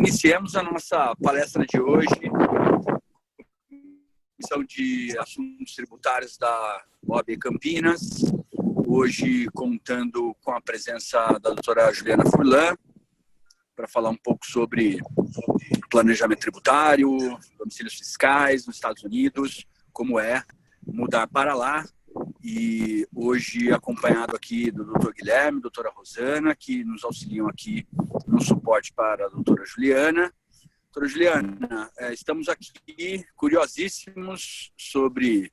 iniciemos a nossa palestra de hoje, Comissão de Assuntos Tributários da OAB Campinas, hoje contando com a presença da doutora Juliana Furlan, para falar um pouco sobre planejamento tributário, domicílios fiscais nos Estados Unidos, como é mudar para lá. E hoje acompanhado aqui do Dr. Guilherme, doutora Rosana, que nos auxiliam aqui no suporte para a doutora Juliana. Doutora Juliana, estamos aqui curiosíssimos sobre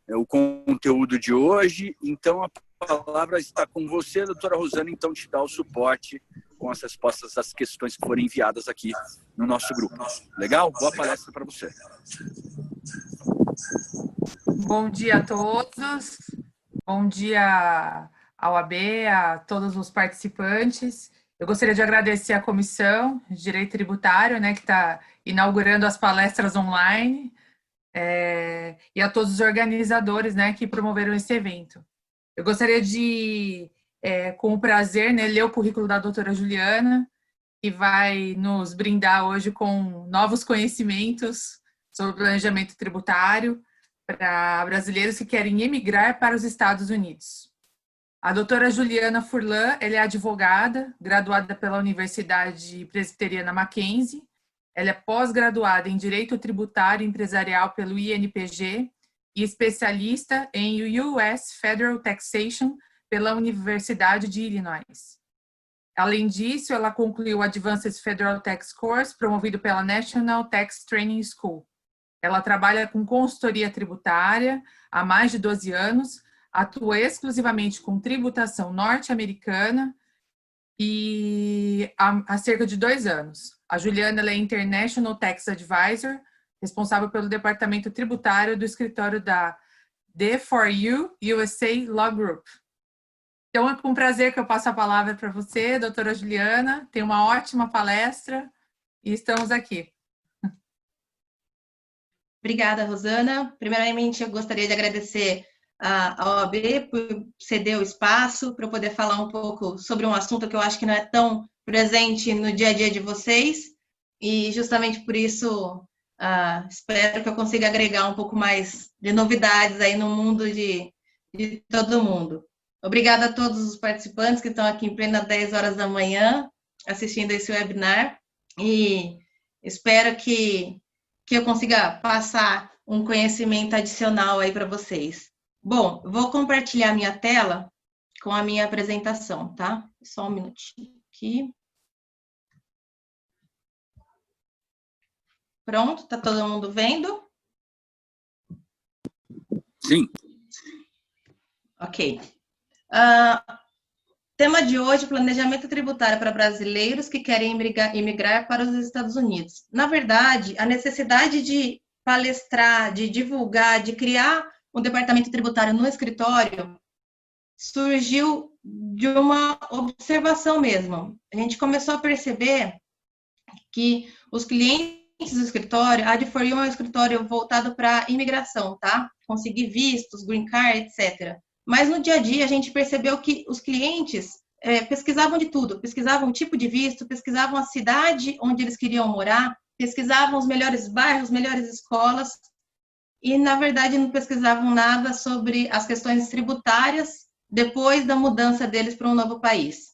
o conteúdo de hoje, então a palavra está com você, doutora Rosana, então te dá o suporte com as respostas das questões que forem enviadas aqui no nosso grupo. Legal? Boa palestra para você. Bom dia a todos, bom dia ao AB, a todos os participantes. Eu gostaria de agradecer à Comissão de Direito Tributário, né, que está inaugurando as palestras online, e a todos os organizadores, né, que promoveram esse evento. Eu gostaria de, com o prazer, né, ler o currículo da doutora Juliana, que vai nos brindar hoje com novos conhecimentos sobre planejamento tributário para brasileiros que querem emigrar para os Estados Unidos. A doutora Juliana Furlan, ela é advogada, graduada pela Universidade Presbiteriana Mackenzie. Ela é pós-graduada em Direito Tributário Empresarial pelo INPG e especialista em US Federal Taxation pela Universidade de Illinois. Além disso, ela concluiu o Advanced Federal Tax Course, promovido pela National Tax Training School. Ela trabalha com consultoria tributária há mais de 12 anos, atua exclusivamente com tributação norte-americana e há cerca de 2 anos. A Juliana ela é International Tax Advisor, responsável pelo departamento tributário do escritório da D4U USA Law Group. Então, é com prazer que eu passo a palavra para você, doutora Juliana. Tem uma ótima palestra e estamos aqui. Obrigada, Rosana. Primeiramente, eu gostaria de agradecer a OAB por ceder o espaço para eu poder falar um pouco sobre um assunto que eu acho que não é tão presente no dia a dia de vocês, e justamente por isso espero que eu consiga agregar um pouco mais de novidades aí no mundo de todo mundo. Obrigada a todos os participantes que estão aqui em plena 10 horas da manhã assistindo esse webinar, e espero que eu consiga passar um conhecimento adicional aí para vocês. Bom, vou compartilhar minha tela com a minha apresentação, tá? Só um minutinho aqui. Pronto, tá todo mundo vendo? Sim. Ok. Tema de hoje, planejamento tributário para brasileiros que querem emigrar para os Estados Unidos. Na verdade, a necessidade de palestrar, de divulgar, de criar um departamento tributário no escritório surgiu de uma observação mesmo. A gente começou a perceber que os clientes do escritório, a D4U é um escritório voltado para imigração, tá? Conseguir vistos, green card, etc. Mas no dia a dia a gente percebeu que os clientes pesquisavam de tudo, pesquisavam o tipo de visto, pesquisavam a cidade onde eles queriam morar, pesquisavam os melhores bairros, melhores escolas, e na verdade não pesquisavam nada sobre as questões tributárias depois da mudança deles para um novo país.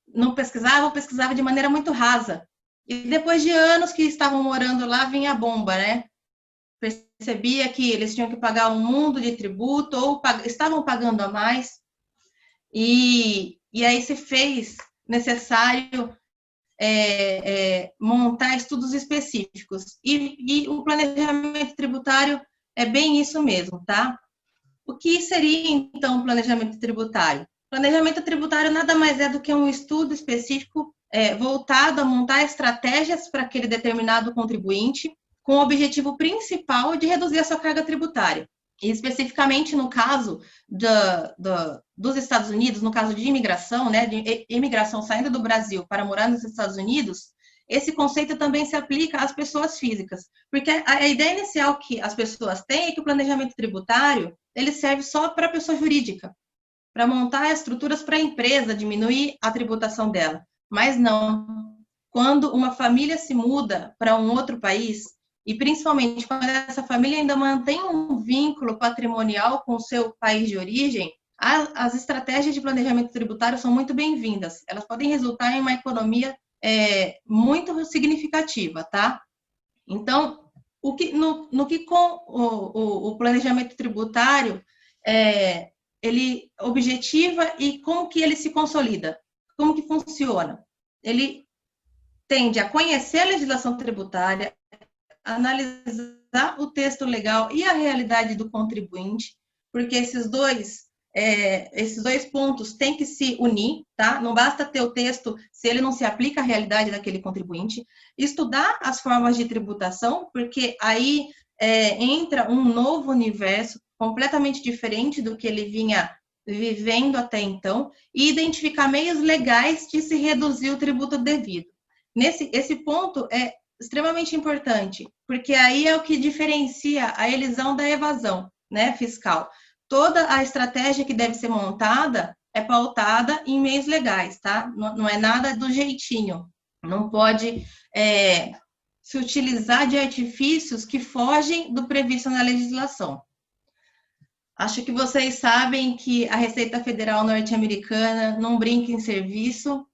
Não pesquisavam de maneira muito rasa. E depois de anos que estavam morando lá, vinha a bomba, né? Percebia que eles tinham que pagar um mundo de tributo ou estavam pagando a mais, e aí se fez necessário montar estudos específicos, e o planejamento tributário é bem isso mesmo, tá? O que seria, então, o planejamento tributário? Planejamento tributário nada mais é do que um estudo específico voltado a montar estratégias para aquele determinado contribuinte, com o objetivo principal de reduzir a sua carga tributária. E especificamente no caso dos Estados Unidos, no caso de imigração, né, de imigração saindo do Brasil para morar nos Estados Unidos, esse conceito também se aplica às pessoas físicas, porque a ideia inicial que as pessoas têm é que o planejamento tributário ele serve só para a pessoa jurídica, para montar estruturas para a empresa, diminuir a tributação dela. Mas não. quando uma família se muda para um outro país, e principalmente quando essa família ainda mantém um vínculo patrimonial com o seu país de origem, as estratégias de planejamento tributário são muito bem-vindas. Elas podem resultar em uma economia muito significativa, tá? Então, com o planejamento tributário, ele objetiva e como que ele se consolida? Como que funciona? Ele tende a conhecer a legislação tributária, analisar o texto legal e a realidade do contribuinte, porque esses dois pontos têm que se unir, tá? Não basta ter o texto se ele não se aplica à realidade daquele contribuinte. Estudar as formas de tributação, porque aí entra um novo universo completamente diferente do que ele vinha vivendo até então, e identificar meios legais de se reduzir o tributo devido. Esse ponto é extremamente importante, porque aí é o que diferencia a elisão da evasão, né, fiscal. Toda a estratégia que deve ser montada é pautada em meios legais, tá? Não é nada do jeitinho. Não pode se utilizar de artifícios que fogem do previsto na legislação. Acho que vocês sabem que a Receita Federal norte-americana não brinca em serviço,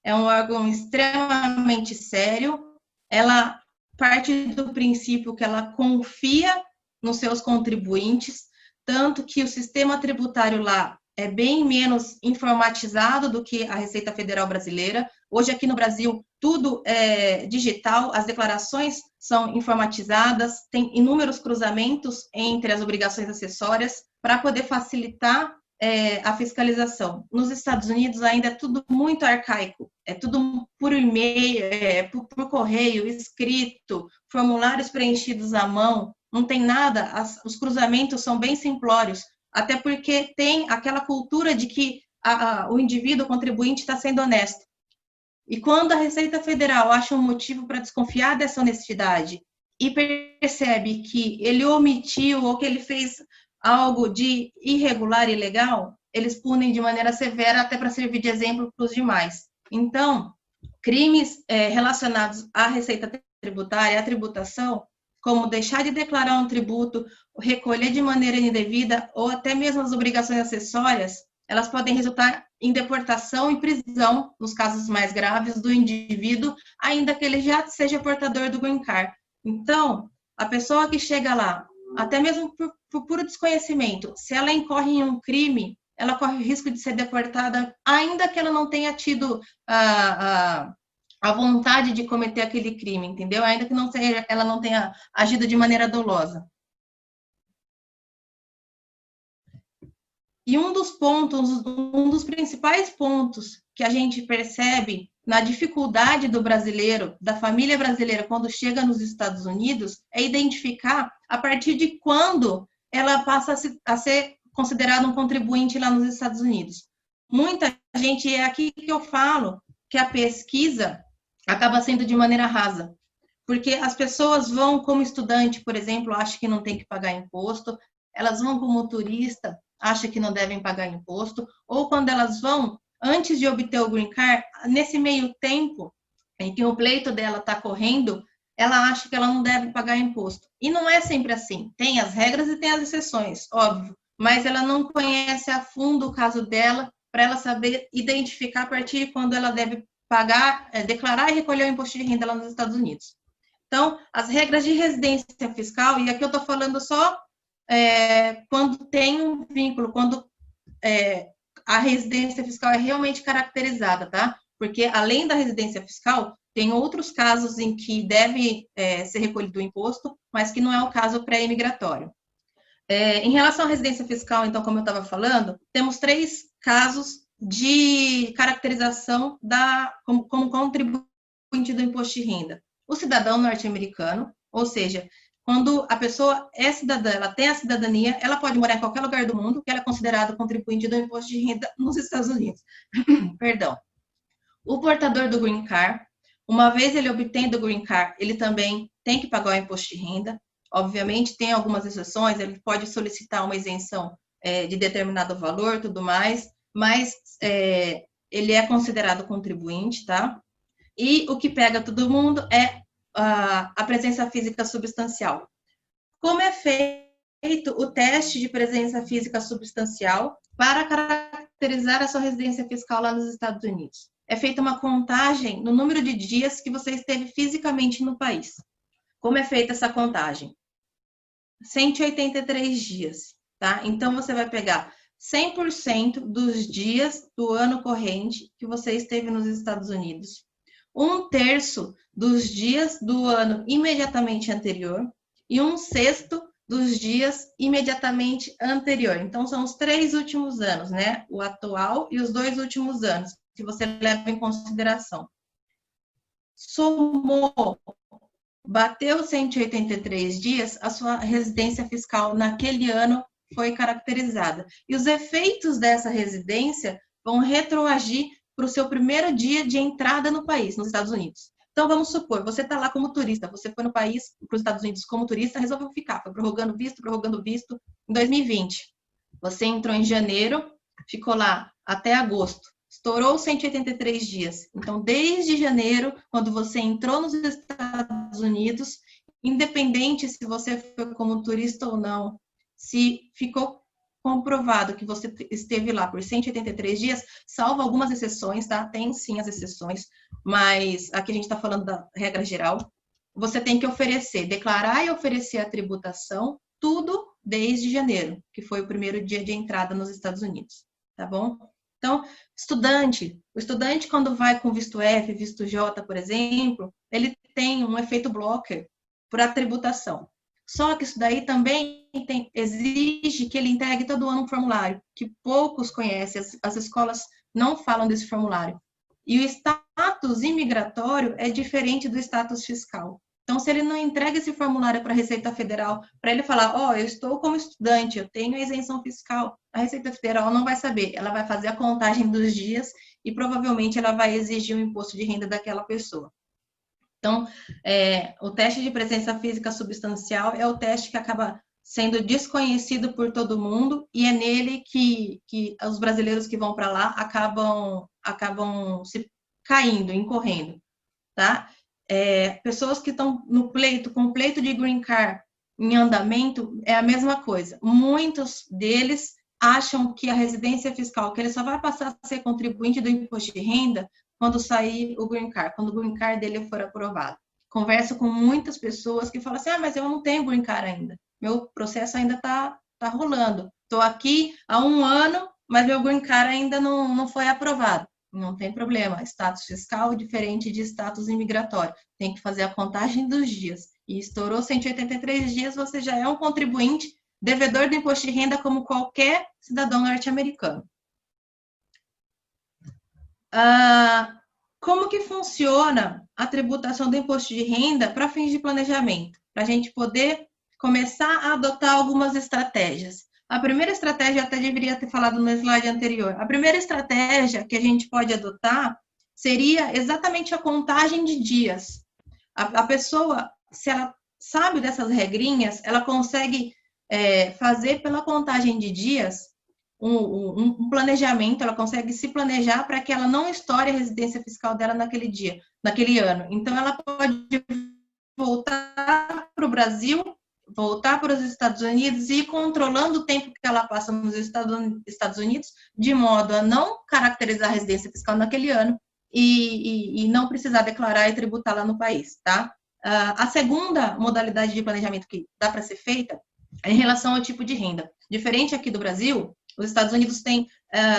é um órgão extremamente sério, ela parte do princípio que ela confia nos seus contribuintes, tanto que o sistema tributário lá é bem menos informatizado do que a Receita Federal brasileira. Hoje, aqui no Brasil, tudo é digital, as declarações são informatizadas, tem inúmeros cruzamentos entre as obrigações acessórias para poder facilitar a fiscalização. Nos Estados Unidos ainda é tudo muito arcaico, é tudo por e-mail, por correio, escrito, formulários preenchidos à mão, não tem nada, os cruzamentos são bem simplórios, até porque tem aquela cultura de que o indivíduo, o contribuinte, está sendo honesto. E quando a Receita Federal acha um motivo para desconfiar dessa honestidade e percebe que ele omitiu ou que ele fez algo de irregular e ilegal, eles punem de maneira severa até para servir de exemplo para os demais. Então, crimes relacionados à receita tributária, à tributação, como deixar de declarar um tributo, recolher de maneira indevida ou até mesmo as obrigações acessórias, elas podem resultar em deportação e prisão, nos casos mais graves, do indivíduo, ainda que ele já seja portador do Green Card. Então, a pessoa que chega lá, até mesmo por puro desconhecimento, se ela incorre em um crime, ela corre o risco de ser deportada, ainda que ela não tenha tido a vontade de cometer aquele crime, entendeu? Ainda que ela não tenha agido de maneira dolosa. E um dos principais pontos que a gente percebe na dificuldade do brasileiro, da família brasileira, quando chega nos Estados Unidos, é identificar a partir de quando ela passa a ser considerada um contribuinte lá nos Estados Unidos. Muita gente, é aqui que eu falo que a pesquisa acaba sendo de maneira rasa, porque as pessoas vão como estudante, por exemplo, acham que não tem que pagar imposto, elas vão como turista, acham que não devem pagar imposto, ou quando elas vão, antes de obter o Green Card, nesse meio tempo em que o pleito dela está correndo, ela acha que ela não deve pagar imposto. E não é sempre assim. Tem as regras e tem as exceções, óbvio, mas ela não conhece a fundo o caso dela para ela saber identificar a partir de quando ela deve pagar, declarar e recolher o imposto de renda lá nos Estados Unidos. Então, as regras de residência fiscal, e aqui eu estou falando só quando tem um vínculo, quando a residência fiscal é realmente caracterizada, tá? Porque além da residência fiscal, tem outros casos em que deve ser recolhido o imposto, mas que não é o caso pré-imigratório. Em relação à residência fiscal, então, como eu estava falando, temos 3 casos de caracterização como contribuinte do imposto de renda. O cidadão norte-americano, ou seja, quando a pessoa é cidadã, ela tem a cidadania, ela pode morar em qualquer lugar do mundo, que ela é considerada contribuinte do imposto de renda nos Estados Unidos. Perdão. O portador do Green Card, uma vez ele obtendo o Green Card, ele também tem que pagar o imposto de renda. Obviamente, tem algumas exceções, ele pode solicitar uma isenção de determinado valor, tudo mais, mas ele é considerado contribuinte, tá? E o que pega todo mundo é a presença física substancial. Como é feito o teste de presença física substancial para caracterizar a sua residência fiscal lá nos Estados Unidos? É feita uma contagem no número de dias que você esteve fisicamente no país. Como é feita essa contagem? 183 dias, tá? Então, você vai pegar 100% dos dias do ano corrente que você esteve nos Estados Unidos, 1/3 dos dias do ano imediatamente anterior e 1/6 dos dias imediatamente anterior. Então, são os 3 últimos anos, né? O atual e os 2 últimos anos, que você leva em consideração. Somou, bateu 183 dias, a sua residência fiscal naquele ano foi caracterizada. E os efeitos dessa residência vão retroagir para o seu primeiro dia de entrada no país, nos Estados Unidos. Então, vamos supor, você está lá como turista, você foi no país, para os Estados Unidos como turista, resolveu ficar, foi prorrogando visto, em 2020. Você entrou em janeiro, ficou lá até agosto, estourou 183 dias. Então, desde janeiro, quando você entrou nos Estados Unidos, independente se você foi como turista ou não, se ficou comprovado que você esteve lá por 183 dias, salvo algumas exceções, tá? Tem sim as exceções, mas aqui a gente está falando da regra geral. Você tem que oferecer, declarar e oferecer a tributação, tudo desde janeiro, que foi o primeiro dia de entrada nos Estados Unidos, tá bom? Então, o estudante quando vai com visto F, visto J, por exemplo, ele tem um efeito blocker para a tributação. Só que isso daí também exige que ele entregue todo ano um formulário, que poucos conhecem, as escolas não falam desse formulário. E o status imigratório é diferente do status fiscal. Então, se ele não entrega esse formulário para a Receita Federal, para ele falar, ó, eu estou como estudante, eu tenho a isenção fiscal, a Receita Federal não vai saber, ela vai fazer a contagem dos dias e provavelmente ela vai exigir o imposto de renda daquela pessoa. Então, o teste de presença física substancial é o teste que acaba sendo desconhecido por todo mundo e é nele que os brasileiros que vão para lá acabam se caindo, incorrendo, tá? Pessoas que estão com o pleito de green card em andamento, é a mesma coisa. Muitos deles acham que a residência fiscal, que ele só vai passar a ser contribuinte do imposto de renda quando sair o green card, quando o green card dele for aprovado. Converso com muitas pessoas que falam assim, mas eu não tenho green card ainda, meu processo ainda está rolando. Estou aqui há 1 ano, mas meu green card ainda não foi aprovado. Não tem problema, status fiscal é diferente de status imigratório. Tem que fazer a contagem dos dias. E estourou 183 dias, você já é um contribuinte devedor do imposto de renda como qualquer cidadão norte-americano. Como que funciona a tributação do imposto de renda para fins de planejamento? Para a gente poder começar a adotar algumas estratégias. A primeira estratégia, eu até deveria ter falado no slide anterior, a primeira estratégia que a gente pode adotar seria exatamente a contagem de dias. A pessoa, se ela sabe dessas regrinhas, ela consegue fazer pela contagem de dias um planejamento, ela consegue se planejar para que ela não estoure a residência fiscal dela naquele dia, naquele ano. Então, ela pode voltar para o Brasil, voltar para os Estados Unidos e ir controlando o tempo que ela passa nos Estados Unidos, de modo a não caracterizar a residência fiscal naquele ano e não precisar declarar e tributar lá no país, tá? A segunda modalidade de planejamento que dá para ser feita é em relação ao tipo de renda. Diferente aqui do Brasil, os Estados Unidos têm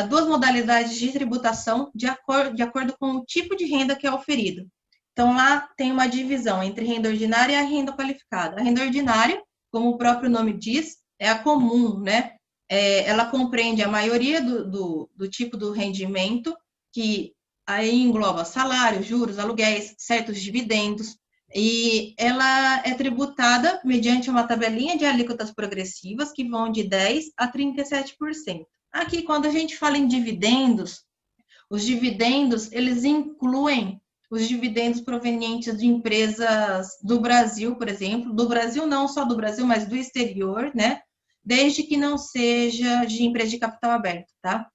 2 modalidades de tributação de acordo com o tipo de renda que é oferido. Então, lá tem uma divisão entre renda ordinária e a renda qualificada. A renda ordinária, como o próprio nome diz, é a comum, né? Ela compreende a maioria do tipo do rendimento, que aí engloba salários, juros, aluguéis, certos dividendos, e ela é tributada mediante uma tabelinha de alíquotas progressivas que vão de 10% a 37%. Aqui, quando a gente fala em dividendos, os dividendos, eles incluem os dividendos provenientes de empresas do Brasil, por exemplo, do Brasil não só do Brasil, mas do exterior, né? Desde que não seja de empresa de capital aberto, tá?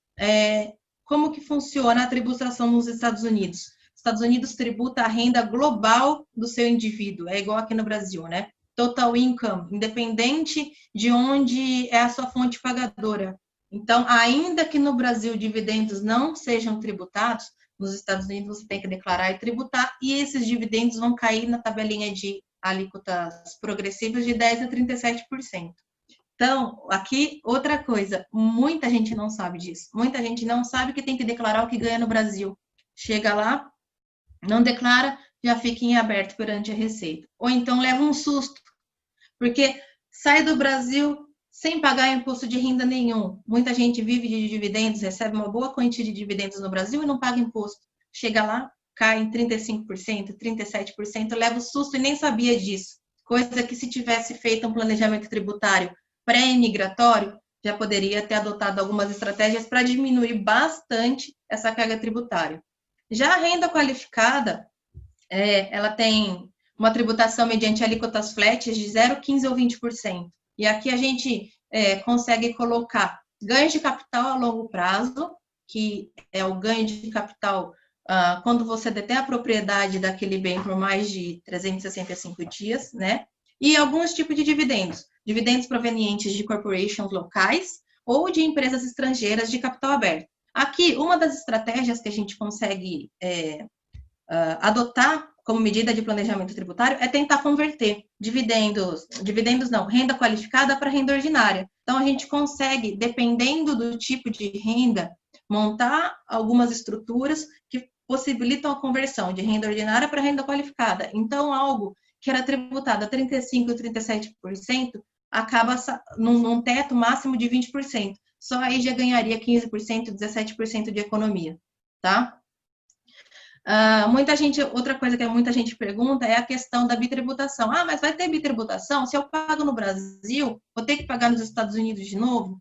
Como que funciona a tributação nos Estados Unidos? Estados Unidos tributa a renda global do seu indivíduo, é igual aqui no Brasil, né? Total income, independente de onde é a sua fonte pagadora. Então, ainda que no Brasil dividendos não sejam tributados, nos Estados Unidos você tem que declarar e tributar, e esses dividendos vão cair na tabelinha de alíquotas progressivas de 10% a 37%. Então, aqui, outra coisa, muita gente não sabe disso. Muita gente não sabe que tem que declarar o que ganha no Brasil. Chega lá, não declara, já fica em aberto perante a Receita. Ou então leva um susto, porque sai do Brasil sem pagar imposto de renda nenhum. Muita gente vive de dividendos, recebe uma boa quantia de dividendos no Brasil e não paga imposto. Chega lá, cai em 35%, 37%, leva o susto e nem sabia disso. Coisa que se tivesse feito um planejamento tributário pré-imigratório, já poderia ter adotado algumas estratégias para diminuir bastante essa carga tributária. Já a renda qualificada, ela tem uma tributação mediante alíquotas flat de 0, 15% ou 20%. E aqui a gente consegue colocar ganhos de capital a longo prazo, que é o ganho de capital quando você detém a propriedade daquele bem por mais de 365 dias, né? E alguns tipos de dividendos. Dividendos provenientes de corporations locais ou de empresas estrangeiras de capital aberto. Aqui, uma das estratégias que a gente consegue adotar como medida de planejamento tributário é tentar converter renda qualificada para renda ordinária. Então, a gente consegue, dependendo do tipo de renda, montar algumas estruturas que possibilitam a conversão de renda ordinária para renda qualificada. Então, algo que era tributado a 35% ou 37%, acaba num teto máximo de 20%. Só aí já ganharia 15%, 17% de economia, tá? Outra coisa que muita gente pergunta é a questão da bitributação. Mas vai ter bitributação? Se eu pago no Brasil, vou ter que pagar nos Estados Unidos de novo?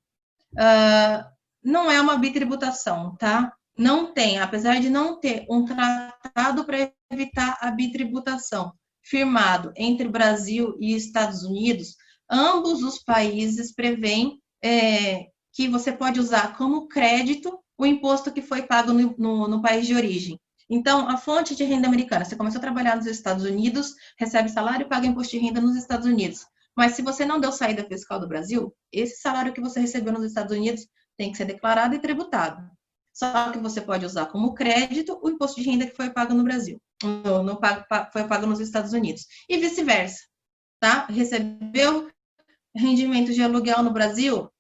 Não é uma bitributação, tá? Não tem, apesar de não ter um tratado para evitar a bitributação firmado entre Brasil e Estados Unidos, ambos os países prevêem que você pode usar como crédito o imposto que foi pago no país de origem. Então, a fonte de renda americana, você começou a trabalhar nos Estados Unidos, recebe salário e paga imposto de renda nos Estados Unidos. Mas se você não deu saída fiscal do Brasil, esse salário que você recebeu nos Estados Unidos tem que ser declarado e tributado. Só que você pode usar como crédito o imposto de renda que foi pago no Brasil, foi pago nos Estados Unidos. E vice-versa, tá? Recebeu rendimento de aluguel no Brasil,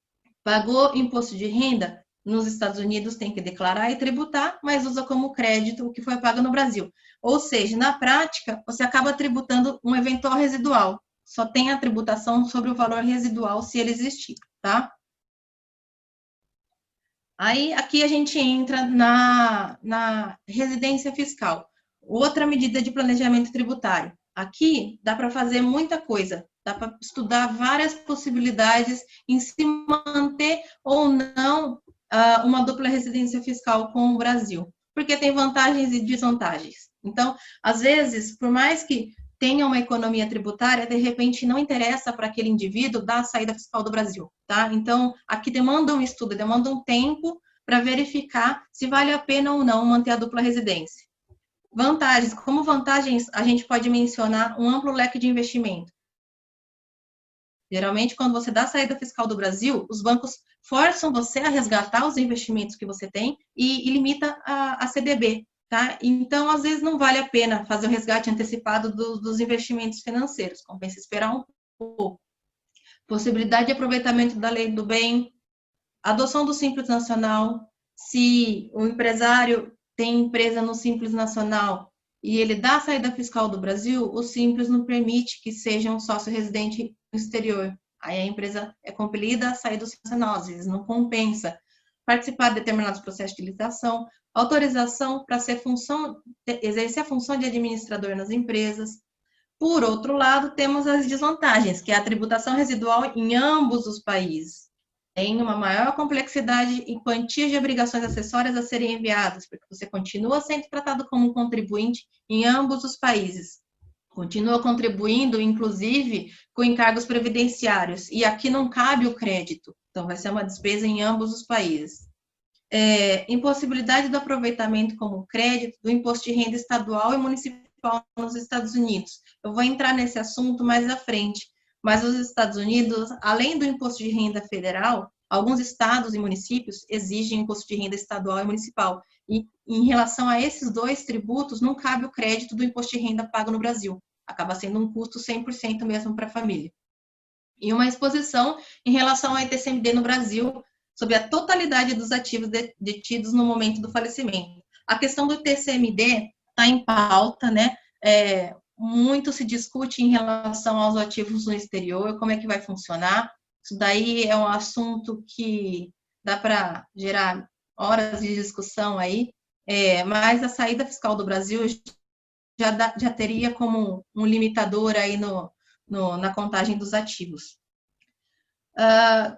pagou imposto de renda nos Estados Unidos, tem que declarar e tributar, mas usa como crédito o que foi pago no Brasil. Ou seja, na prática, você acaba tributando um eventual residual. Só tem a tributação sobre o valor residual, se ele existir, tá? Aí, aqui a gente entra na residência fiscal. Outra medida de planejamento tributário. Aqui dá para fazer muita coisa. Dá para estudar várias possibilidades em se manter ou não uma dupla residência fiscal com o Brasil, porque tem vantagens e desvantagens. Então, às vezes, por mais que tenha uma economia tributária, de repente não interessa para aquele indivíduo dar a saída fiscal do Brasil, tá? Então, aqui demanda um estudo, demanda um tempo para verificar se vale a pena ou não manter a dupla residência. Vantagens, como vantagens, a gente pode mencionar um amplo leque de investimento. Geralmente, quando você dá a saída fiscal do Brasil, os bancos forçam você a resgatar os investimentos que você tem e limita a CDB, tá? Então, às vezes, não vale a pena fazer o resgate antecipado dos investimentos financeiros, compensa esperar um pouco. Possibilidade de aproveitamento da lei do bem, adoção do Simples Nacional, se o empresário tem empresa no Simples Nacional e ele dá a saída fiscal do Brasil, o Simples não permite que seja um sócio residente no exterior. Aí a empresa é compelida a sair do Simples Nacional, às vezes não compensa. Participar de determinados processos de licitação, autorização para exercer a função de administrador nas empresas. Por outro lado, temos as desvantagens, que é a tributação residual em ambos os países. Tem uma maior complexidade em quantias de obrigações acessórias a serem enviadas, porque você continua sendo tratado como um contribuinte em ambos os países. Continua contribuindo, inclusive, com encargos previdenciários. E aqui não cabe o crédito. Então, vai ser uma despesa em ambos os países. impossibilidade do aproveitamento como crédito do imposto de renda estadual e municipal nos Estados Unidos. Eu vou entrar nesse assunto mais à frente, mas os Estados Unidos, além do imposto de renda federal, alguns estados e municípios exigem imposto de renda estadual e municipal. E em relação a esses dois tributos, não cabe o crédito do imposto de renda pago no Brasil. Acaba sendo um custo 100% mesmo para a família. E uma exposição em relação ao ITCMD no Brasil, sobre a totalidade dos ativos detidos no momento do falecimento. A questão do ITCMD está em pauta, né? Muito se discute em relação aos ativos no exterior, como é que vai funcionar. Isso daí é um assunto que dá para gerar horas de discussão aí, mas a saída fiscal do Brasil já teria como um limitador aí na contagem dos ativos.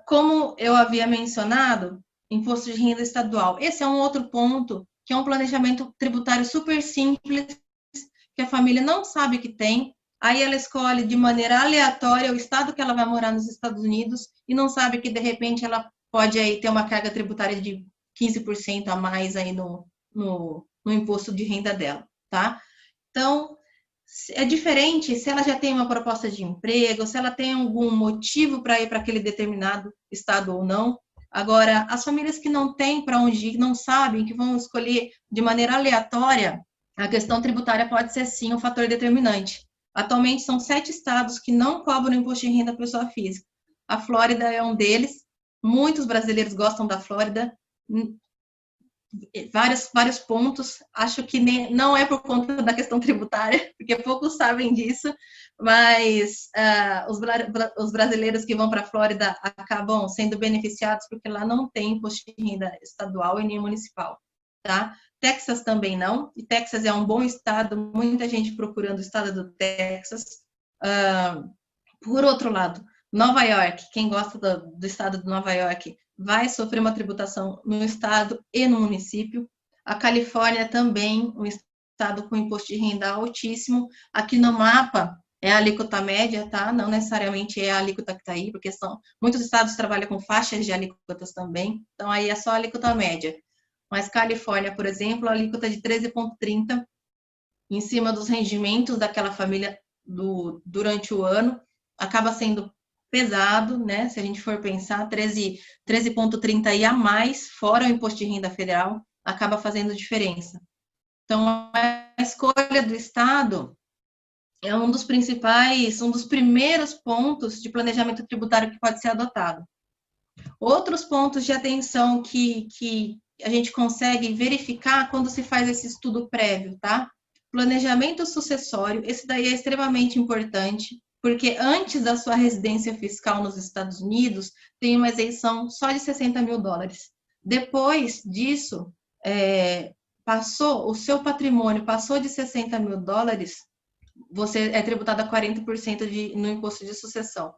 Como eu havia mencionado, imposto de renda estadual. Esse é um outro ponto, que é um planejamento tributário super simples, que a família não sabe que tem, aí ela escolhe de maneira aleatória o estado que ela vai morar nos Estados Unidos e não sabe que, de repente, ela pode aí ter uma carga tributária de 15% a mais aí no imposto de renda dela, tá? Então, é diferente se ela já tem uma proposta de emprego, se ela tem algum motivo para ir para aquele determinado estado ou não. Agora, as famílias que não têm para onde ir, não sabem, que vão escolher de maneira aleatória, a questão tributária pode ser, sim, um fator determinante. Atualmente, são 7 estados que não cobram imposto de renda à pessoa física. A Flórida é um deles. Muitos brasileiros gostam da Flórida. Vários pontos. Acho que não é por conta da questão tributária, porque poucos sabem disso, mas os brasileiros que vão para a Flórida acabam sendo beneficiados porque lá não tem imposto de renda estadual e nem municipal, tá? Texas também não, e Texas é um bom estado, muita gente procurando o estado do Texas. Por outro lado, Nova York, quem gosta do estado de Nova York vai sofrer uma tributação no estado e no município. A Califórnia também, um estado com imposto de renda altíssimo. Aqui no mapa é a alíquota média, tá? Não necessariamente é a alíquota que está aí, porque muitos estados trabalham com faixas de alíquotas também, então aí é só a alíquota média. Mas Califórnia, por exemplo, a alíquota de 13,30 em cima dos rendimentos daquela família durante o ano, acaba sendo pesado, né? Se a gente for pensar, 13,30 e a mais, fora o imposto de renda federal, acaba fazendo diferença. Então, a escolha do Estado é um dos primeiros pontos de planejamento tributário que pode ser adotado. Outros pontos de atenção que a gente consegue verificar quando se faz esse estudo prévio, tá? Planejamento sucessório, esse daí é extremamente importante, porque antes da sua residência fiscal nos Estados Unidos, tem uma isenção só de $60 mil. Depois disso, o seu patrimônio passou de $60 mil, você é tributado a 40% no imposto de sucessão.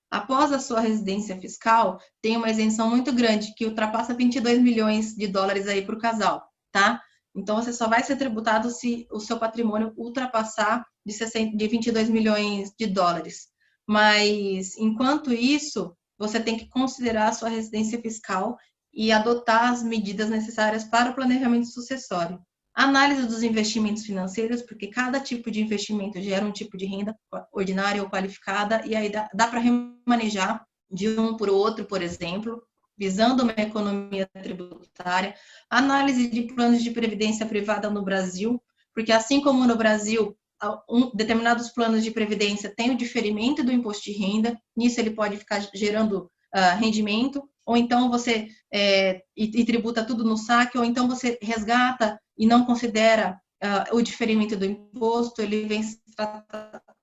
Após a sua residência fiscal, tem uma isenção muito grande, que ultrapassa $22 milhões aí para o casal, tá? Então, você só vai ser tributado se o seu patrimônio ultrapassar de $22 milhões. Mas, enquanto isso, você tem que considerar a sua residência fiscal e adotar as medidas necessárias para o planejamento sucessório. Análise dos investimentos financeiros, porque cada tipo de investimento gera um tipo de renda ordinária ou qualificada, e aí dá para remanejar de um para o outro, por exemplo, visando uma economia tributária. Análise de planos de previdência privada no Brasil, porque assim como no Brasil, determinados planos de previdência têm o diferimento do imposto de renda, nisso ele pode ficar gerando rendimento, ou então você tributa tudo no saque, ou então você resgata e não considera o diferimento do imposto, ele vem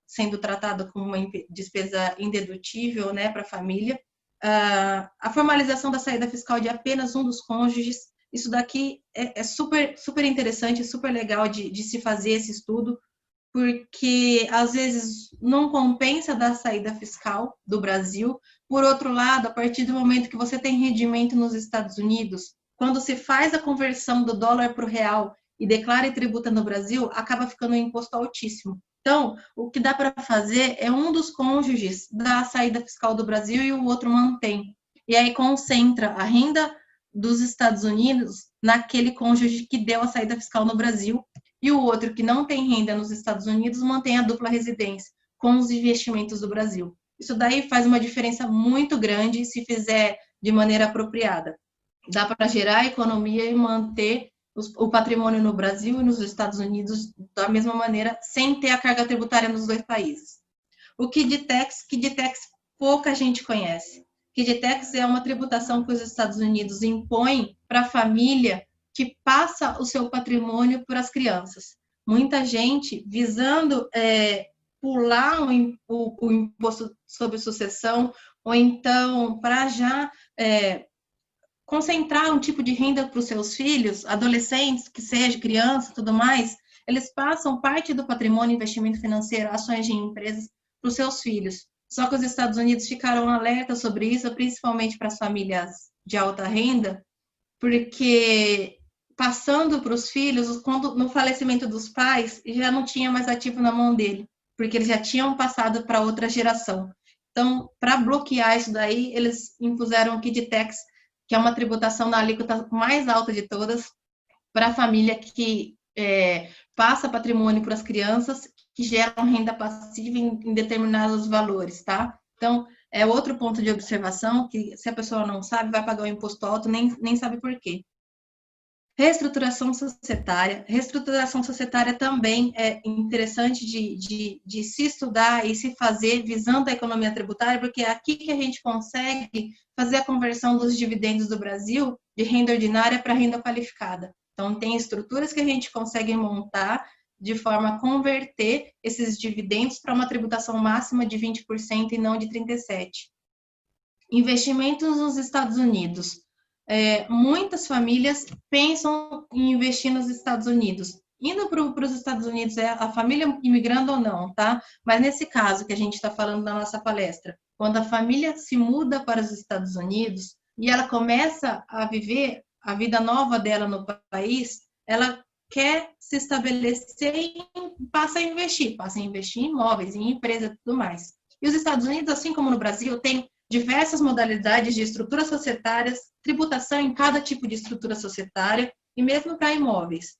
sendo tratado como uma despesa indedutível, né, para a família. A formalização da saída fiscal de apenas um dos cônjuges, isso daqui é super, super interessante, super legal de se fazer esse estudo, porque às vezes não compensa da saída fiscal do Brasil. Por outro lado, a partir do momento que você tem rendimento nos Estados Unidos, quando se faz a conversão do dólar para o real e declara e tributa no Brasil, acaba ficando um imposto altíssimo. Então, o que dá para fazer é um dos cônjuges dar a saída fiscal do Brasil e o outro mantém. E aí concentra a renda dos Estados Unidos naquele cônjuge que deu a saída fiscal no Brasil, e o outro que não tem renda nos Estados Unidos mantém a dupla residência com os investimentos do Brasil. Isso daí faz uma diferença muito grande se fizer de maneira apropriada. Dá para gerar economia e manter o patrimônio no Brasil e nos Estados Unidos da mesma maneira, sem ter a carga tributária nos dois países. O KIDTEX pouca gente conhece. KIDTEX é uma tributação que os Estados Unidos impõem para a família que passa o seu patrimônio para as crianças. Muita gente visando pular o imposto sobre sucessão, ou então para já concentrar um tipo de renda para os seus filhos, adolescentes, que seja criança, tudo mais, eles passam parte do patrimônio, investimento financeiro, ações de empresas para os seus filhos. Só que os Estados Unidos ficaram alerta sobre isso, principalmente para as famílias de alta renda, porque passando para os filhos, quando no falecimento dos pais, já não tinha mais ativo na mão dele, porque eles já tinham passado para outra geração. Então, para bloquear isso daí, eles impuseram o KIDTEX, que é uma tributação na alíquota mais alta de todas, para a família que passa patrimônio para as crianças, que geram renda passiva em determinados valores, tá? Então, é outro ponto de observação, que se a pessoa não sabe, vai pagar um imposto alto, nem sabe por quê. Reestruturação societária. Reestruturação societária também é interessante de se estudar e se fazer visando a economia tributária, porque é aqui que a gente consegue fazer a conversão dos dividendos do Brasil de renda ordinária para renda qualificada. Então, tem estruturas que a gente consegue montar de forma a converter esses dividendos para uma tributação máxima de 20% e não de 37%. Investimentos nos Estados Unidos. Muitas famílias pensam em investir nos Estados Unidos. Indo para os Estados Unidos, a família imigrando ou não, tá? Mas nesse caso que a gente está falando na nossa palestra, quando a família se muda para os Estados Unidos e ela começa a viver a vida nova dela no país, ela quer se estabelecer e passa a investir em imóveis, em empresas e tudo mais. E os Estados Unidos, assim como no Brasil, tem diversas modalidades de estruturas societárias, tributação em cada tipo de estrutura societária, e mesmo para imóveis.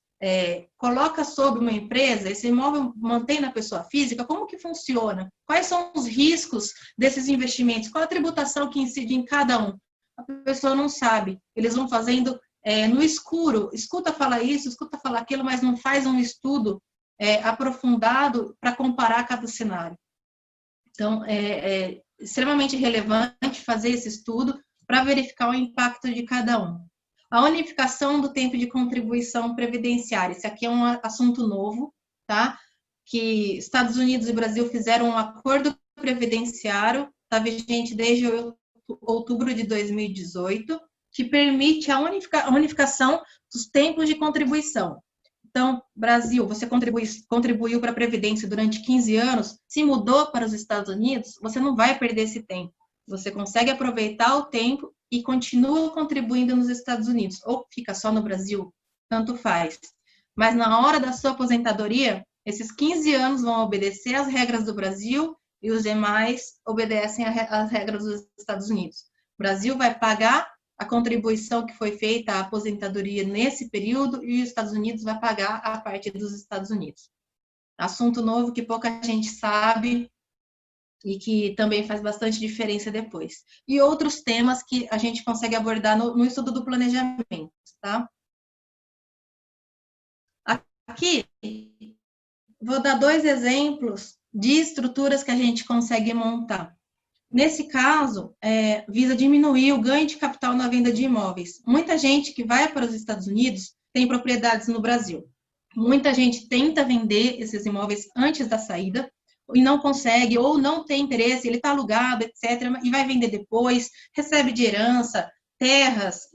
Coloca sobre uma empresa, esse imóvel mantém na pessoa física, como que funciona? Quais são os riscos desses investimentos? Qual a tributação que incide em cada um? A pessoa não sabe. Eles vão fazendo no escuro, escuta falar isso, escuta falar aquilo, mas não faz um estudo aprofundado para comparar cada cenário. Então, é extremamente relevante fazer esse estudo para verificar o impacto de cada um. A unificação do tempo de contribuição previdenciária. Esse aqui é um assunto novo, tá? Que Estados Unidos e Brasil fizeram um acordo previdenciário, está vigente desde outubro de 2018, que permite a unificação dos tempos de contribuição. Então, Brasil, você contribuiu para a Previdência durante 15 anos, se mudou para os Estados Unidos, você não vai perder esse tempo. Você consegue aproveitar o tempo e continua contribuindo nos Estados Unidos, ou fica só no Brasil, tanto faz. Mas na hora da sua aposentadoria, esses 15 anos vão obedecer às regras do Brasil e os demais obedecem às regras dos Estados Unidos. O Brasil vai pagar a contribuição que foi feita à aposentadoria nesse período e os Estados Unidos vai pagar a parte dos Estados Unidos. Assunto novo que pouca gente sabe e que também faz bastante diferença depois. E outros temas que a gente consegue abordar no estudo do planejamento, tá? Aqui, vou dar 2 exemplos de estruturas que a gente consegue montar. Nesse caso, visa diminuir o ganho de capital na venda de imóveis. Muita gente que vai para os Estados Unidos tem propriedades no Brasil. Muita gente tenta vender esses imóveis antes da saída e não consegue, ou não tem interesse, ele está alugado, etc., e vai vender depois, recebe de herança, terras,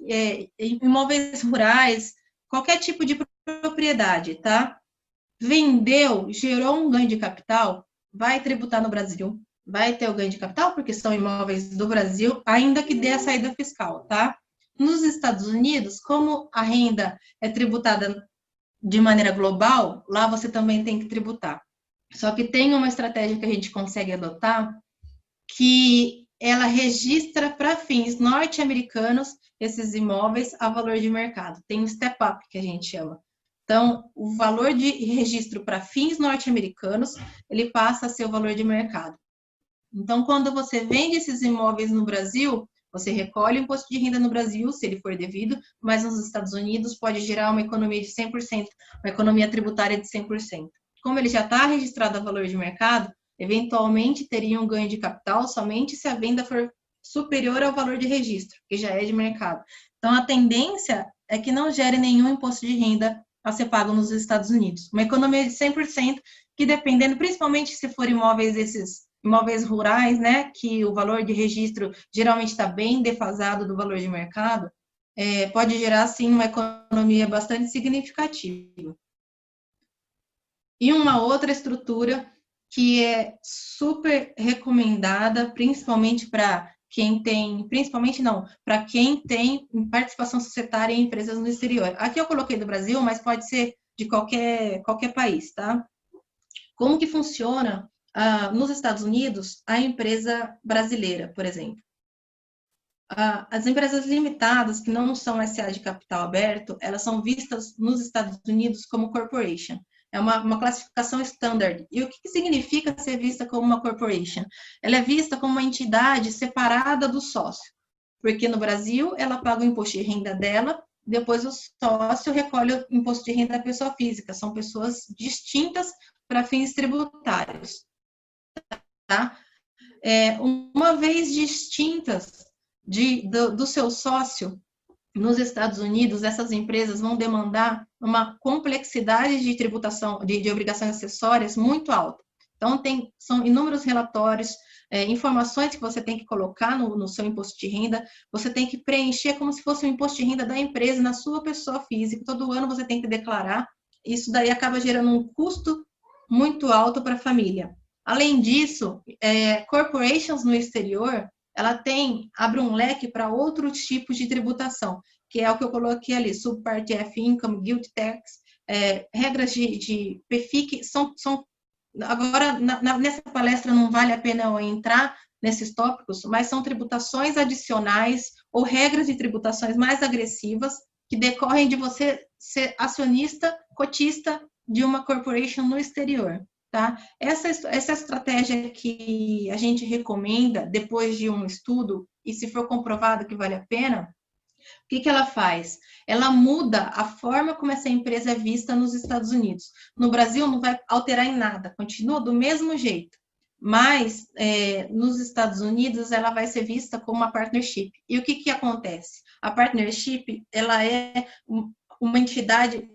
imóveis rurais, qualquer tipo de propriedade, tá? Vendeu, gerou um ganho de capital, vai tributar no Brasil. Vai ter o ganho de capital, porque são imóveis do Brasil, ainda que dê a saída fiscal, tá? Nos Estados Unidos, como a renda é tributada de maneira global, lá você também tem que tributar. Só que tem uma estratégia que a gente consegue adotar, que ela registra para fins norte-americanos esses imóveis a valor de mercado. Tem um step-up, que a gente chama. Então, o valor de registro para fins norte-americanos, ele passa a ser o valor de mercado. Então, quando você vende esses imóveis no Brasil, você recolhe o imposto de renda no Brasil, se ele for devido, mas nos Estados Unidos pode gerar uma economia de 100%, uma economia tributária de 100%. Como ele já está registrado a valor de mercado, eventualmente teria um ganho de capital somente se a venda for superior ao valor de registro, que já é de mercado. Então, a tendência é que não gere nenhum imposto de renda a ser pago nos Estados Unidos. Uma economia de 100%, que dependendo, principalmente se for esses imóveis rurais, né, que o valor de registro geralmente está bem defasado do valor de mercado, pode gerar, sim, uma economia bastante significativa. E uma outra estrutura que é super recomendada, principalmente para quem tem, para quem tem participação societária em empresas no exterior. Aqui eu coloquei do Brasil, mas pode ser de qualquer país, tá? Como que funciona nos Estados Unidos a empresa brasileira, por exemplo? As empresas limitadas, que não são SA de capital aberto, elas são vistas nos Estados Unidos como corporation. É uma classificação standard. E o que significa ser vista como uma corporation? Ela é vista como uma entidade separada do sócio, porque no Brasil ela paga o imposto de renda dela, depois o sócio recolhe o imposto de renda da pessoa física. São pessoas distintas para fins tributários. Tá? Uma vez distintas do seu sócio, nos Estados Unidos, essas empresas vão demandar uma complexidade de tributação, de obrigações acessórias muito alta. Então, são inúmeros relatórios, informações que você tem que colocar no seu imposto de renda, você tem que preencher como se fosse um imposto de renda da empresa na sua pessoa física, todo ano você tem que declarar, isso daí acaba gerando um custo muito alto para a família. Além disso, corporations no exterior, ela abre um leque para outros tipos de tributação, que é o que eu coloquei ali, subparte F income, guilt tax, regras de PFIC, agora, nessa palestra não vale a pena eu entrar nesses tópicos, mas são tributações adicionais ou regras de tributações mais agressivas que decorrem de você ser acionista, cotista de uma corporation no exterior. Tá? Essa estratégia que a gente recomenda depois de um estudo, e se for comprovado que vale a pena, o que ela faz? Ela muda a forma como essa empresa é vista nos Estados Unidos. No Brasil não vai alterar em nada, continua do mesmo jeito, mas nos Estados Unidos ela vai ser vista como uma partnership. E o que acontece? A partnership, ela é uma entidade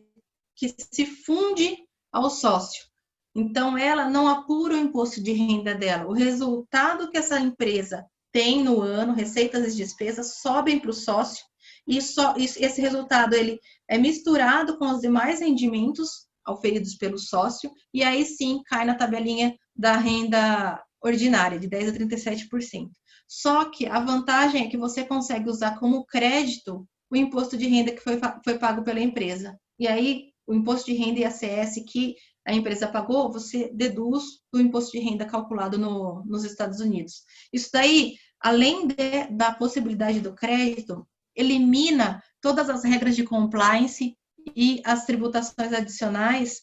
que se funde ao sócio. Então, ela não apura o imposto de renda dela. O resultado que essa empresa tem no ano, receitas e despesas, sobem para o sócio, e esse resultado ele é misturado com os demais rendimentos auferidos pelo sócio, e aí sim cai na tabelinha da renda ordinária, de 10% a 37%. Só que a vantagem é que você consegue usar como crédito o imposto de renda que foi pago pela empresa. E aí, o imposto de renda ICS que a empresa pagou, você deduz do imposto de renda calculado nos Estados Unidos. Isso daí, além da possibilidade do crédito, elimina todas as regras de compliance e as tributações adicionais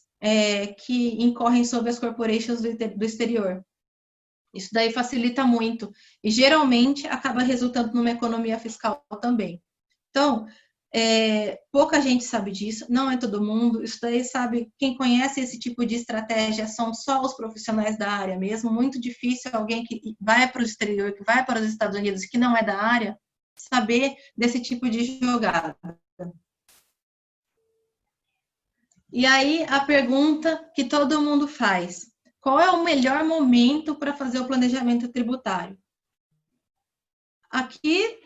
que incorrem sobre as corporations do exterior. Isso daí facilita muito e geralmente acaba resultando numa economia fiscal também. Então, pouca gente sabe disso, não é todo mundo, isso daí sabe, quem conhece esse tipo de estratégia são só os profissionais da área mesmo, muito difícil alguém que vai para o exterior, que vai para os Estados Unidos, que não é da área, saber desse tipo de jogada. E aí, a pergunta que todo mundo faz, qual é o melhor momento para fazer o planejamento tributário? Aqui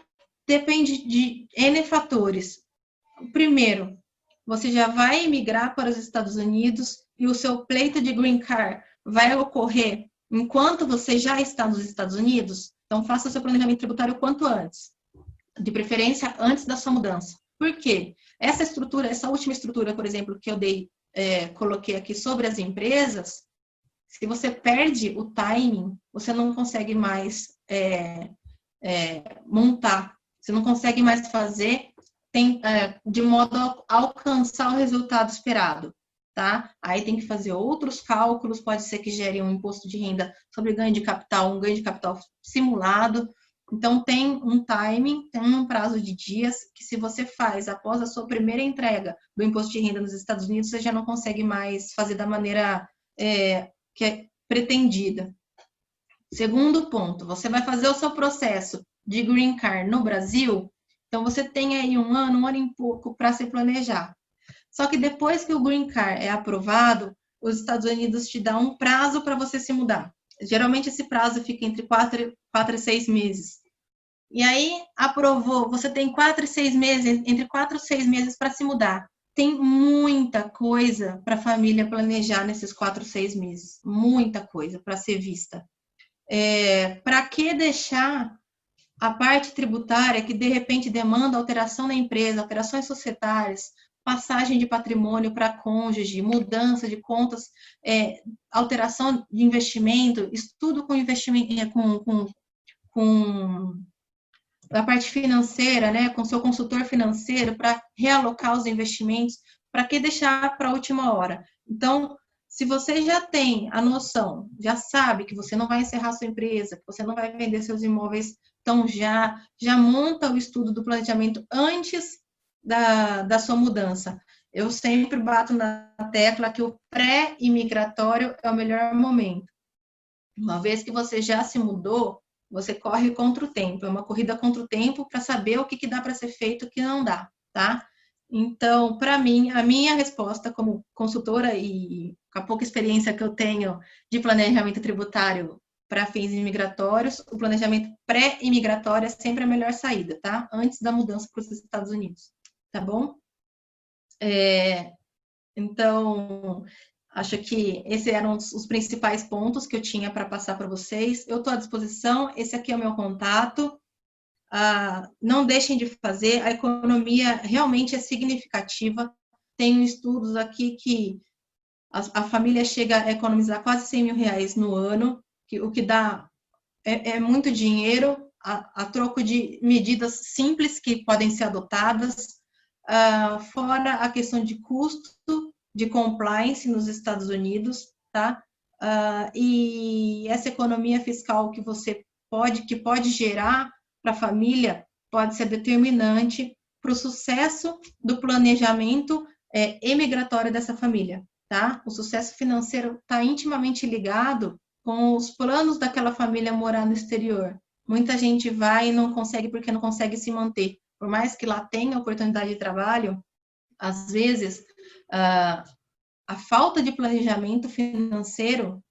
depende de N fatores. Primeiro, você já vai emigrar para os Estados Unidos e o seu pleito de green card vai ocorrer enquanto você já está nos Estados Unidos? Então, faça o seu planejamento tributário o quanto antes. De preferência, antes da sua mudança. Por quê? Essa última estrutura, por exemplo, que eu coloquei aqui sobre as empresas, se você perde o timing, você não consegue mais montar, você não consegue mais fazer de modo a alcançar o resultado esperado, tá? Aí tem que fazer outros cálculos, pode ser que gere um imposto de renda sobre ganho de capital, um ganho de capital simulado. Então, tem um timing, tem um prazo de dias que, se você faz após a sua primeira entrega do imposto de renda nos Estados Unidos, você já não consegue mais fazer da maneira que é pretendida. Segundo ponto, você vai fazer o seu processo de Green Card no Brasil, então você tem aí um ano e pouco para se planejar. Só que depois que o Green Card é aprovado, os Estados Unidos te dão um prazo para você se mudar. Geralmente esse prazo fica entre 4 e 6 meses. E aí, aprovou, você tem 4 e 6 meses, entre 4 e 6 meses para se mudar. Tem muita coisa para a família planejar nesses 4 ou 6 meses. Muita coisa para ser vista. Para que deixar a parte tributária que, de repente, demanda alteração na empresa, alterações societárias, passagem de patrimônio para cônjuge, mudança de contas, alteração de investimento, estudo com investimento, com a parte financeira, né, com seu consultor financeiro para realocar os investimentos, para que deixar para a última hora? Então, se você já tem a noção, já sabe que você não vai encerrar sua empresa, que você não vai vender seus imóveis, então já monta o estudo do planejamento antes da sua mudança. Eu sempre bato na tecla que o pré-imigratório é o melhor momento. Uma vez que você já se mudou, você corre contra o tempo. É uma corrida contra o tempo para saber o que dá para ser feito e o que não dá, tá? Então, para mim, a minha resposta como consultora e com a pouca experiência que eu tenho de planejamento tributário para fins imigratórios, o planejamento pré-imigratório é sempre a melhor saída, tá? Antes da mudança para os Estados Unidos, tá bom? Então, acho que esses eram os principais pontos que eu tinha para passar para vocês. Eu estou à disposição, esse aqui é o meu contato. Não deixem de fazer, a economia realmente é significativa. Tenho estudos aqui que a família chega a economizar quase 100 mil reais no ano, o que dá muito dinheiro, a troco de medidas simples que podem ser adotadas, fora a questão de custo de compliance nos Estados Unidos, tá? E essa economia fiscal que pode gerar para a família pode ser determinante para o sucesso do planejamento emigratório dessa família, tá? O sucesso financeiro está intimamente ligado com os planos daquela família morar no exterior. Muita gente vai e não consegue porque não consegue se manter. Por mais que lá tenha oportunidade de trabalho, às vezes a falta de planejamento financeiro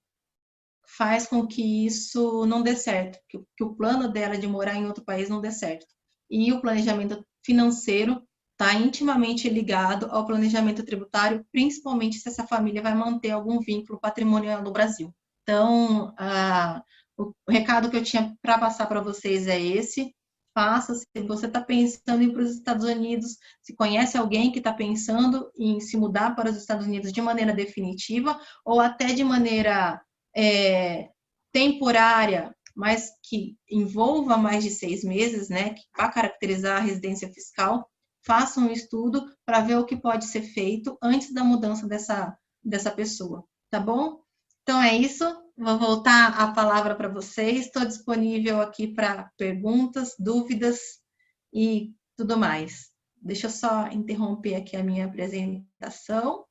faz com que isso não dê certo, que o plano dela de morar em outro país não dê certo. E o planejamento financeiro está intimamente ligado ao planejamento tributário, principalmente se essa família vai manter algum vínculo patrimonial no Brasil. Então, o recado que eu tinha para passar para vocês é esse. Faça, se você está pensando em ir para os Estados Unidos, se conhece alguém que está pensando em se mudar para os Estados Unidos de maneira definitiva ou até de maneira temporária, mas que envolva mais de 6 meses, né, que vai caracterizar a residência fiscal, faça um estudo para ver o que pode ser feito antes da mudança dessa pessoa, tá bom? Então é isso, vou voltar a palavra para vocês, estou disponível aqui para perguntas, dúvidas e tudo mais. Deixa eu só interromper aqui a minha apresentação.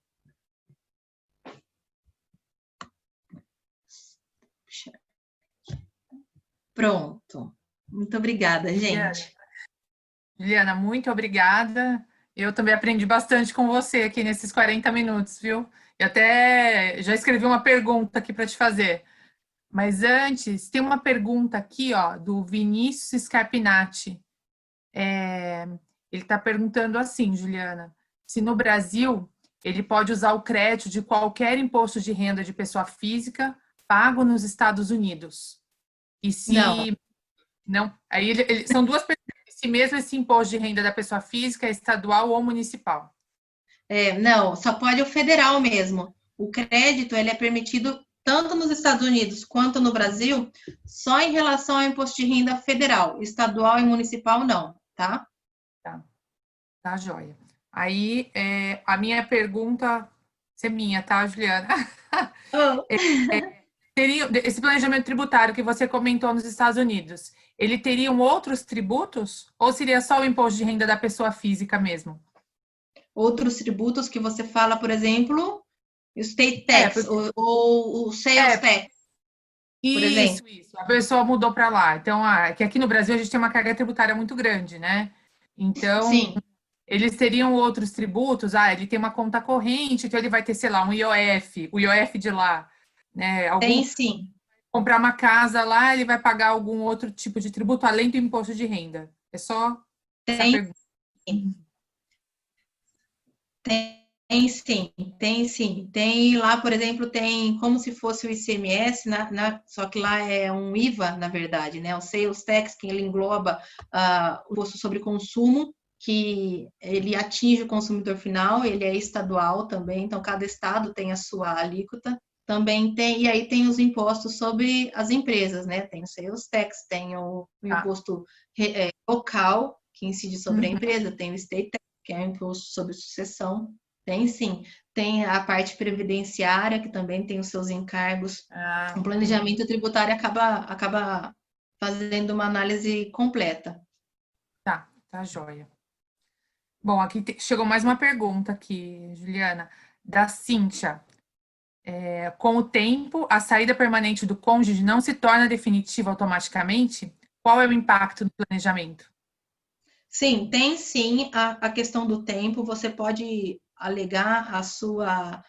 Pronto. Muito obrigada, gente. Juliana, muito obrigada. Eu também aprendi bastante com você aqui nesses 40 minutos, viu? E até já escrevi uma pergunta aqui para te fazer. Mas antes, tem uma pergunta aqui, ó, do Vinícius Scarpinati. Ele está perguntando assim, Juliana, se no Brasil ele pode usar o crédito de qualquer imposto de renda de pessoa física pago nos Estados Unidos. E se não, aí são duas perguntas. Se mesmo esse imposto de renda da pessoa física é estadual ou municipal? Não, só pode o federal mesmo. O crédito ele é permitido tanto nos Estados Unidos quanto no Brasil, só em relação ao imposto de renda federal, estadual e municipal não, tá? Tá, joia. Aí, a minha pergunta, essa é minha, tá, Juliana? Oh. Esse planejamento tributário que você comentou nos Estados Unidos, ele teriam outros tributos? Ou seria só o imposto de renda da pessoa física mesmo? Outros tributos que você fala, por exemplo, o state tax ou o sales tax, por exemplo. Isso. A pessoa mudou para lá. Então, que aqui no Brasil a gente tem uma carga tributária muito grande, né? Então, Sim. eles teriam outros tributos. Ele tem uma conta corrente, então ele vai ter, sei lá, um IOF, o IOF de lá, né? Tem sim. Comprar uma casa lá, ele vai pagar algum outro tipo de tributo além do imposto de renda. É só essa pergunta. Tem sim. Tem lá, por exemplo, tem como se fosse o ICMS, só que lá é um IVA, na verdade, né? O Sales Tax, que ele engloba o imposto sobre consumo, que ele atinge o consumidor final, ele é estadual também, então cada estado tem a sua alíquota. Também tem, e aí tem os impostos sobre as empresas, né? Tem o Sales Tax, tem o imposto local, que incide sobre a empresa, tem o State Tax, que é o imposto sobre sucessão. Tem sim. Tem a parte previdenciária, que também tem os seus encargos. O planejamento tributário acaba fazendo uma análise completa. Tá joia. Bom, aqui chegou mais uma pergunta aqui, Juliana, da Cíntia. Com o tempo, a saída permanente do cônjuge não se torna definitiva automaticamente? Qual é o impacto do planejamento? Sim, tem sim a questão do tempo. Você pode alegar a sua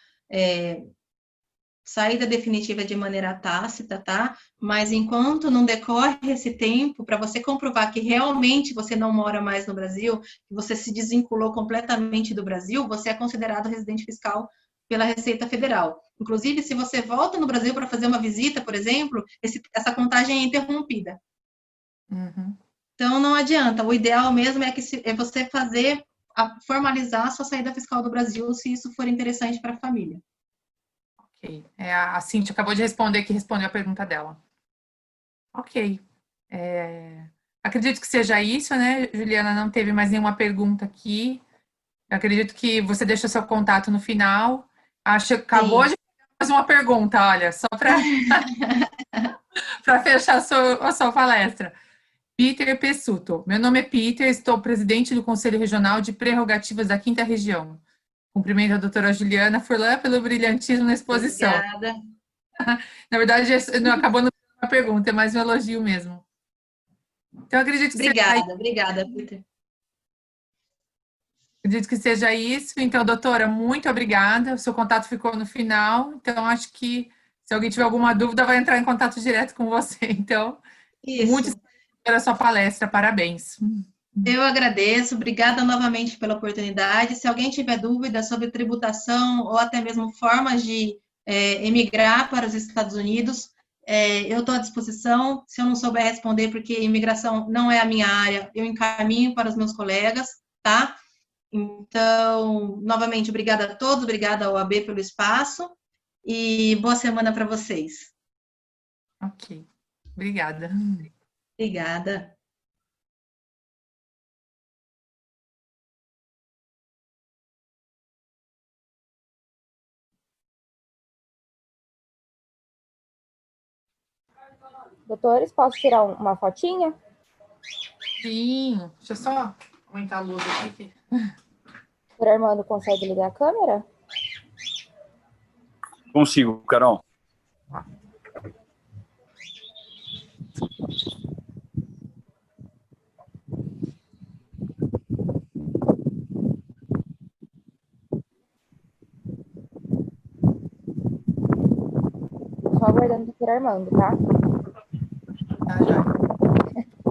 saída definitiva de maneira tácita, tá? Mas enquanto não decorre esse tempo, para você comprovar que realmente você não mora mais no Brasil, que você se desvinculou completamente do Brasil, você é considerado residente fiscal pela Receita Federal. Inclusive, se você volta no Brasil para fazer uma visita, por exemplo, essa contagem é interrompida. Uhum. Então, não adianta. O ideal mesmo é você formalizar a sua saída fiscal do Brasil, se isso for interessante para a família. Ok. A Cíntia acabou de responder, que respondeu a pergunta dela. Ok. Acredito que seja isso, né? Juliana, não teve mais nenhuma pergunta aqui. Eu acredito que você deixou seu contato no final. Acho que acabou de fazer uma pergunta, olha, só para fechar a sua palestra. Peter Pessuto. Meu nome é Peter, estou presidente do Conselho Regional de Prerrogativas da 5ª Região. Cumprimento a doutora Juliana Furlan pelo brilhantismo na exposição. Obrigada. Na verdade, não acabou não sendo uma pergunta, é mais um elogio mesmo. Então, acredito que Obrigada, Peter. Acredito que seja isso. Então, doutora, muito obrigada. O seu contato ficou no final. Então, acho que se alguém tiver alguma dúvida, vai entrar em contato direto com você. Então, muito pela sua palestra. Parabéns. Eu agradeço. Obrigada novamente pela oportunidade. Se alguém tiver dúvida sobre tributação ou até mesmo formas de emigrar para os Estados Unidos, eu estou à disposição. Se eu não souber responder, porque imigração não é a minha área, eu encaminho para os meus colegas, tá? Então, novamente, obrigada a todos, obrigada ao AB pelo espaço e boa semana para vocês. Ok, obrigada. Obrigada. Doutores, posso tirar uma fotinha? Sim, deixa eu só aumentar a luz aqui. O Armando consegue ligar a câmera? Consigo, Carol. Só aguardando o doutor Armando, tá?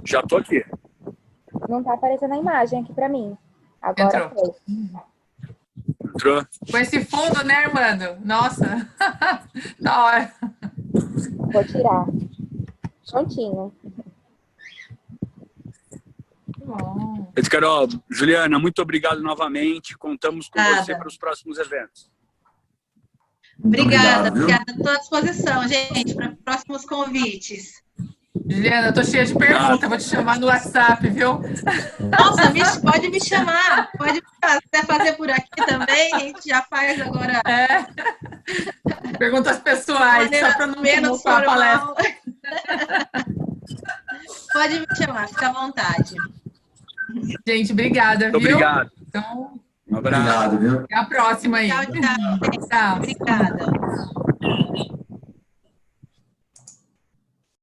Já tô aqui. Não tá aparecendo a imagem aqui pra mim. Agora foi. Entrou. Com esse fundo, né, Armando? Nossa, da hora. Vou tirar. Prontinho. Bom. Carol, Juliana, muito obrigado novamente. Contamos com você para os próximos eventos. Obrigada, obrigado, viu? obrigada. Estou à disposição, gente, para próximos convites. Juliana, eu tô cheia de perguntas, vou te chamar no WhatsApp, viu? Nossa, pode me chamar, pode até fazer por aqui também, a gente já faz agora. Perguntas pessoais, só para não tumultuar a palestra. Pode me chamar, fica à vontade. Gente, obrigada, Muito viu? obrigado. Então, Um abraço. Obrigado, viu? até a próxima aí. Tchau, tchau. Tchau. Obrigada.